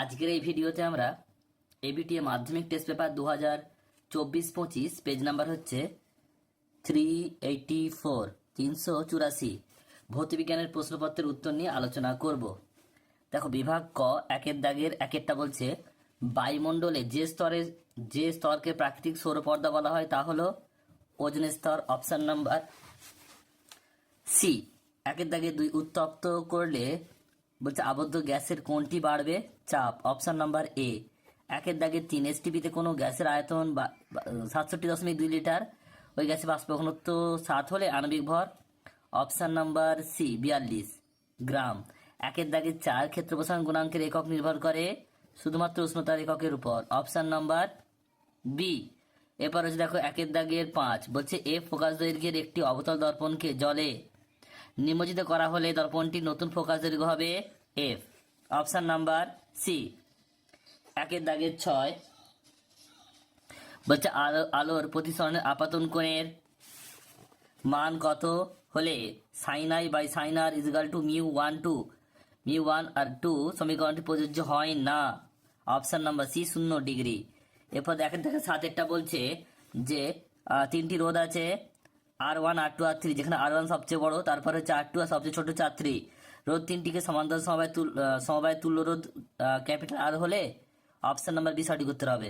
আজকের এই ভিডিওতে আমরা এবিটিএ মাধ্যমিক টেস্ট পেপার 2024-25 পেজ নাম্বার হচ্ছে 384 ভৌতবিজ্ঞানের প্রশ্নপত্রের উত্তর নিয়ে আলোচনা করব। দেখো, বিভাগ ক একের দাগের একেরটা বলছে বায়ুমণ্ডলে যে স্তরকে প্রাকৃতিক সৌরপর্দা বলা হয় তা হলো ওজোন স্তর। Option number C. একের দাগে 2 উত্তপ্ত করলে বলছে আবদ্ধ গ্যাসের কোনটি বাড়বে? চাপ। Option number A. একের দাগে 3 এসটিপিতে কোনো গ্যাসের আয়তন 67.2 লিটার, ওই গ্যাসে বাষ্প ঘনত্ব 7 হলে আণবিক ভর। অপশন নাম্বার সি 42 গ্রাম। একের দাগে 4 ক্ষেত্র প্রসারণ গুণাঙ্কের একক নির্ভর করে শুধুমাত্র উষ্ণতার এককের উপর। Option number B. এরপর হচ্ছে দেখো একের দাগের 5 বলছে এফ ফোকাস দৈর্ঘ্যের একটি অবতল দর্পণকে জলে নিমজ্জিত করা হলে দর্পণটির নতুন ফোকাস দৈর্ঘ্য হবে এফ। Option number C. একের দাগের 6 বলছে আলোর প্রতিসরণের আপাতন কোণের মান কত হলে sine i by sine r equal to mu one আর 2 সমীকরণটি প্রযোজ্য হয় না। Option number C 0 degree. এরপর দেখেন 7এরটা বলছে যে 3টি রোধ আছে R1 R2 R3, যেখানে R1 সবচেয়ে বড়, তারপর হচ্ছে R2 আর সবচেয়ে ছোট 3 রোধ 3টিকে সমান্তরাল সমবায় তুল্য রোধ ক্যাপিটাল আর হলে অপশন নাম্বার বি সঠিক উত্তর হবে।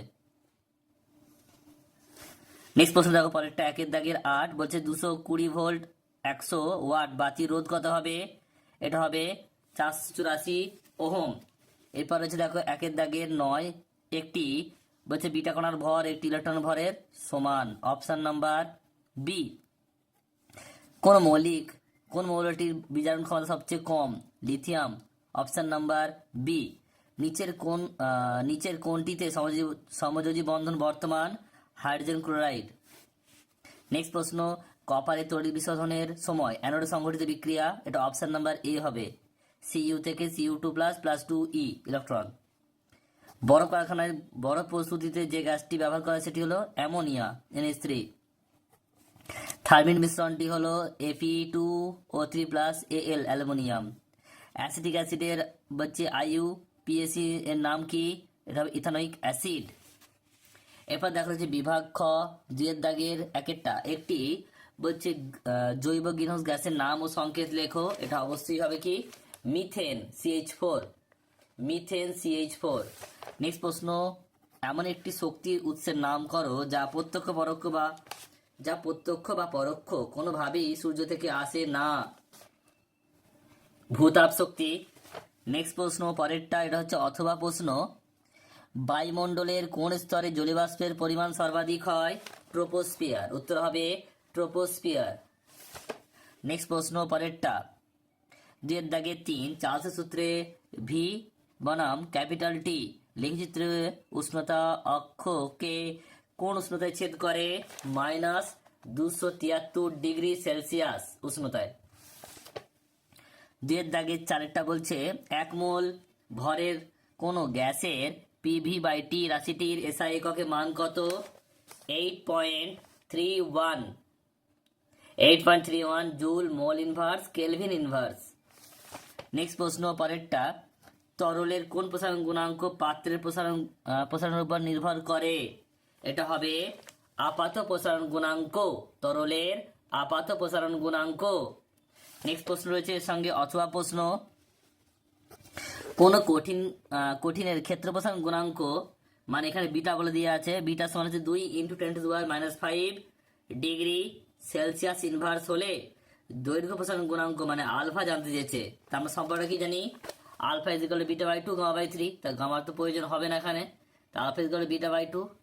নেক্সট প্রশ্ন দেখো পরেরটা একের দাগের 8 বলছে 220 ভোল্ট 100 ওয়াট বাতির রোধ কত হবে? এটা হবে 484 ওহম। এরপর হচ্ছে দেখো একের দাগের 9 একটি বলছে বিটা কণার ভর একটি ইলেকট্রন ভরের সমান। Option number B. কোন মৌলটির বিজারণ ক্ষমতা সবচেয়ে কম? লিথিয়াম। Option number B. নিচের কোনটিতে সমযোজী বন্ধন বর্তমান? Hydrogen chloride. নেক্সট প্রশ্ন কপারের তড়িৎ বিশোধনের সময় অ্যানোডে সংঘটিত বিক্রিয়া, এটা অপশন নাম্বার এ হবে Cu থেকে Cu2++2e ইলেকট্রন। বরফ কারখানায় বরফ প্রস্তুতিতে যে গ্যাসটি ব্যবহার করা সেটি হলো অ্যামোনিয়া NH3। থার্মিন মিশ্রণটি হলো Fe2O3+Al অ্যালুমিনিয়াম। অ্যাসিটিক অ্যাসিডের হচ্ছে IUPAC এর নাম কি? এটা হবে ইথানোয়িক অ্যাসিড। এরপর দেখা যাচ্ছে বিভাগ খ 2 দাগের একেরটা একটি বলছে জৈব গ্রিনহাউস গ্যাসের নাম ও সংকেত লেখো। এটা অবশ্যই হবে কি? Methane CH4। নেক্সট প্রশ্ন এমন একটি শক্তির উৎসের নাম করো যা প্রত্যক্ষ বা পরোক্ষ কোনোভাবেই সূর্য থেকে আসে না। ভূতাপ শক্তি। নেক্সট প্রশ্ন পরেরটা এটা হচ্ছে অথবা প্রশ্ন বায়ুমণ্ডলের কোন স্তরে জলীয়বাষ্পের পরিমাণ সর্বাধিক হয়? ট্রোপোস্ফিয়ার। উত্তর হবে ট্রোপোস্ফিয়ার। নেক্সট প্রশ্ন পরেরটা 2 দাগে 3 চার্লসের সূত্রে ভি বনাম ক্যাপিটাল টি লেখচিত্রে উষ্ণতা অক্ষকে কোন উষ্ণতায় ছেদ করে? -273 ডিগ্রি সেলসিয়াস উষ্ণতায়। 2 দাগে 4টা বলছে 1 মোল ভরের কোন গ্যাসের PV/T রাশিটির SI এককে মান কত? 8.31 joule mole inverse kelvin inverse. Next প্রশ্ন পরেরটা তরলের কোন প্রসারণ গুণাঙ্ক পাত্রের প্রসারণের উপর নির্ভর করে? এটা হবে আপাত প্রসারণ গুণাঙ্ক। তরলের আপাত প্রসারণ গুণাঙ্ক। নেক্সট প্রশ্ন রয়েছে এর সঙ্গে অথবা প্রশ্ন কোন কঠিনের ক্ষেত্র প্রসারণ গুণাঙ্ক, মানে এখানে বিটা বলে দিয়ে আছে, বিটা সমান হচ্ছে 2 × 10⁻⁵ ডিগ্রি সেলসিয়াস ইনভার্স হলে দৈর্ঘ্য প্রসারণ গুণাঙ্ক মানে আলফা জানতে চেয়েছে। তা আমরা সম্পর্কটা কি জানি? আলফা β/2 γ/3। তা গামার তো প্রয়োজন হবে না এখানে। তা আলফা β/2,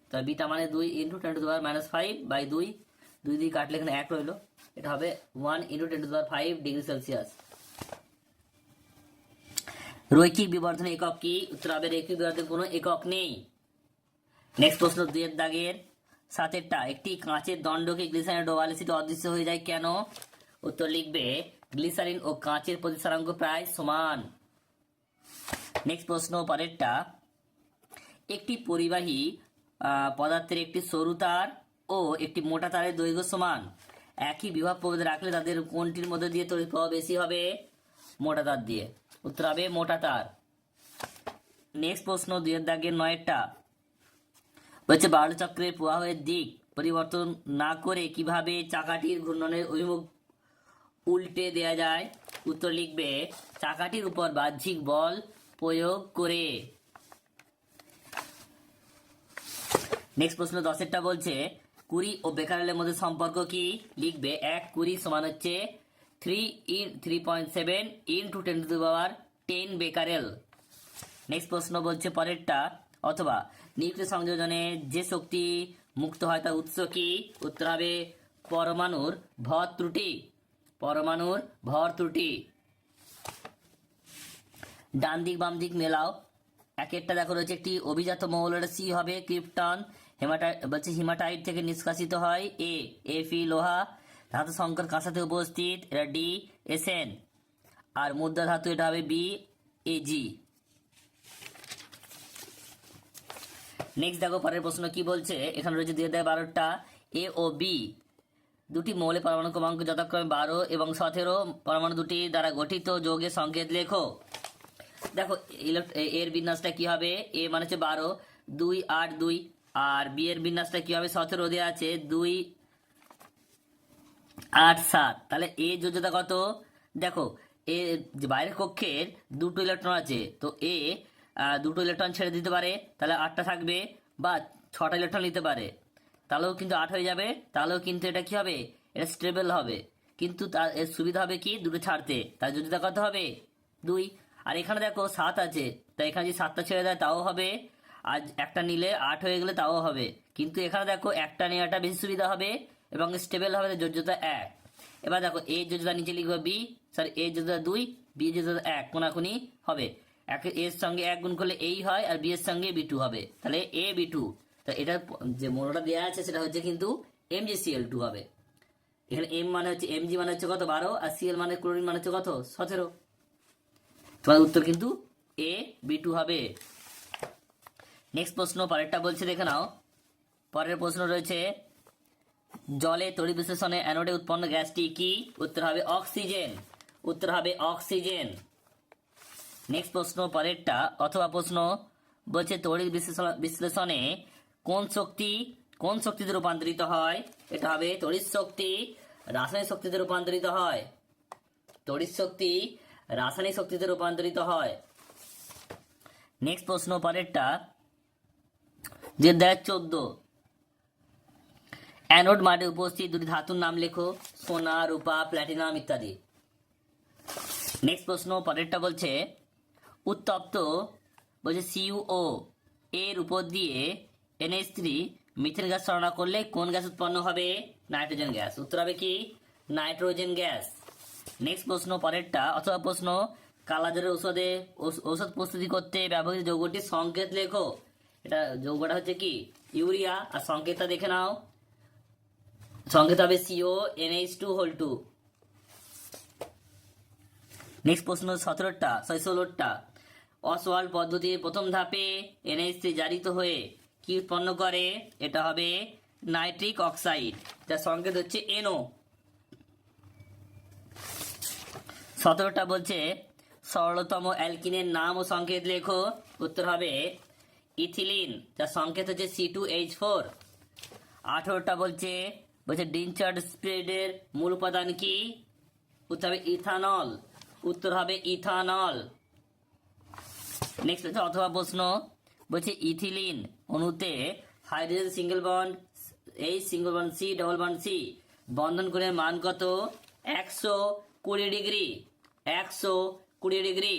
তাহলে বিটা মানে 2 × 10⁻⁵/2, 2 দিয়ে কাটলে এখানে 1 রইল। এটা হবে 1 × 10⁵ ডিগ্রি সেলসিয়াস। রৈখিক বিবর্ধনের একক কি? উত্তর হবে রৈখিক বিবর্ধনের কোনো একক নেই। নেক্সট প্রশ্ন 2 দাগের 7এরটা একটি কাঁচের দণ্ডকে গ্লিসারিনে ডোবালে সেটি অদৃশ্য হয়ে যায় কেন? উত্তর লিখবে গ্লিসারিন ও কাঁচের প্রতিসরাঙ্ক প্রায় সমান। নেক্সট প্রশ্ন পরেরটা একটি পরিবাহী পদার্থের একটি সরু তার ও একটি মোটা তারের দৈর্ঘ্য সমান, একই বিভব প্রভেদে রাখলে তাদের কোনটির মধ্যে দিয়ে তড়িৎ প্রবাহ বেশি হবে? মোটা তার দিয়ে। উত্তর হবে মোটা তার। নেক্সট প্রশ্ন 2 দাগের 9টা বলছে বার্ল চক্রের প্রবাহের দিক পরিবর্তন না করে কিভাবে চাকাটির ঘূর্ণনের অভিমুখ উল্টে দেয়া যায়। উত্তর লিখবে চাকাটির উপর বাহ্যিক বল প্রয়োগ করে। নেক্সট প্রশ্ন 10টা বলছে কুরি ও বেকারেলের মধ্যে সম্পর্ক কি। লিখবে 1 কুরি সমান হচ্ছে 3.7 ইন্টু 10 বেকারেল। নেক্সট প্রশ্ন বলছে পরেরটা অথবা নিউক্লিয় সংযোজনে যে শক্তি মুক্ত হয় তার উৎস কি। উত্তর হবে পরমাণুর ভর ত্রুটি। পরমাণুর ভর ত্রুটি। ডান দিক বাম দিক মেলাও। একটা দেখো রয়েছে একটি অভিজাত মৌল, সি হবে ক্রিপ্টন। হিমাটাইট থেকে নিষ্কাশিত হয় এফি লোহা। ধাতু সংকর কাঁসাতে উপস্থিত, এটা ডি এসএন। আর মুদ্রা ধাতু এটা হবে বি এজি। নেক্সট দেখো পরের প্রশ্ন কি বলছে। এখানে রয়েছে 2012টা এ ও বি দুটি মৌলের পরমাণু ক্রমাঙ্ক যথাক্রমে 12 এবং 17। পরমাণু দুটি দ্বারা গঠিত যৌগের সংকেত লেখো। দেখো এর বিন্যাসটা কি হবে। এ মানে হচ্ছে 12, 2, 8, 2। আর বি এর বিন্যাসটা কি হবে, 17 দেওয়া আছে, 2, 8, 7। তাহলে এ যোজ্যতা কত। দেখো এ যে বাইরের কক্ষের 2টো ইলেকট্রন আছে, তো এ 2টো ইলেকট্রন ছেড়ে দিতে পারে, তাহলে 8টা থাকবে, বা 6টা ইলেকট্রন নিতে পারে, তাহলেও কিন্তু 8 হয়ে যাবে। তাহলেও কিন্তু এটা কি হবে, এটা স্টেবল হবে। কিন্তু তার এর সুবিধা হবে কি, দুটো ছাড়তে। তার যোজ্যতা কত হবে, 2। আর এখানে দেখো 7 আছে, তাই এখানে যদি 7টা ছেড়ে দেয় তাও হবে, আর একটা নিলে 8 হয়ে গেলে তাও হবে। কিন্তু এখানে দেখো একটা নেওয়াটা বেশি সুবিধা হবে এবং স্টেবল হবে, যোজ্যতা 1। এবার দেখো এ যোজ্যতা নিচে লিখবে বি, সরি এ যোজ্যতা 2, বি যোজ্যতা 1, কোনাকুনি হবে। এর সঙ্গে 1 গুণ করলে এই হয়, আর বি এর সঙ্গে বি2 হবে, তাহলে এ বি2। তা এটা যে মৌলটা দেওয়া আছে সেটা হচ্ছে কিন্তু MgCl2 হবে। এখানে এম মানে হচ্ছে Mg মানে হচ্ছে কত 12, আর Cl মানে ক্লোরিন মানে হচ্ছে কত 17। তোমার উত্তর কিন্তু এ বি2 হবে। নেক্সট প্রশ্ন পরেরটা বলছে, দেখে নাও। পরের প্রশ্ন রয়েছে জলে তড়িৎ বিশ্লেষণে অ্যানোডে উৎপন্ন গ্যাসটি কি। উত্তর হবে অক্সিজেন। উত্তর হবে অক্সিজেন। নেক্সট প্রশ্ন পরেরটা অথবা প্রশ্ন বলছে তড়িৎ বিশ্লেষণে কোন শক্তিতে রূপান্তরিত হয়। এটা হবে তড়িৎ শক্তি রাসায়নিক শক্তিতে রূপান্তরিত হয়। তড়িৎ শক্তি রাসায়নিক শক্তিতে রূপান্তরিত হয়। নেক্সট প্রশ্ন পরেরটা যে 14 অ্যানোড মাঠে উপস্থিত দুটি ধাতুর নাম লেখো, সোনা, রূপা, প্ল্যাটিনাম ইত্যাদি। নেক্সট প্রশ্ন পরেরটা বলছে উত্তপ্ত বলছে CuO এর উপর দিয়ে NH3 মিথেন গ্যাস ছড়ানো করলে কোন গ্যাস উৎপন্ন হবে। Nitrogen gas. উত্তর হবে কি নাইট্রোজেন গ্যাস। নেক্সট প্রশ্ন পরেরটা অথবা প্রশ্ন কালাজ্বরের ঔষধ প্রস্তুতি করতে ব্যবহৃত যৌগটির সংকেত লেখো। এটা যৌগটা হচ্ছে কি ইউরিয়া, আর সংকেতটা দেখে নাও, সংকেত হবে CONH2 নেক্সট প্রশ্ন 16টা অসওয়াল্ড পদ্ধতির প্রথম ধাপে NH3 জারিত হয়ে কি উৎপন্ন করে। এটা হবে নাইট্রিক অক্সাইড, যার সংকেত হচ্ছে NO। 17টা বলছে সরলতম অ্যালকিনের নাম ও সংকেত লেখো। উত্তর হবে ইথিলিন, যার সংকেত হচ্ছে C2H4। 18টা বলছে ডিনচার্ড স্প্রেডের মূল উপাদান কি। উত্তর হবে ইথানল। উত্তর হবে ইথানল। নেক্সট অথবা প্রশ্ন বলছে ইথিলিন অণুতে hydrogen single bond single bond C double bond C বন্ধন কোণের মান কত। 120 ডিগ্রি। 120 ডিগ্রি।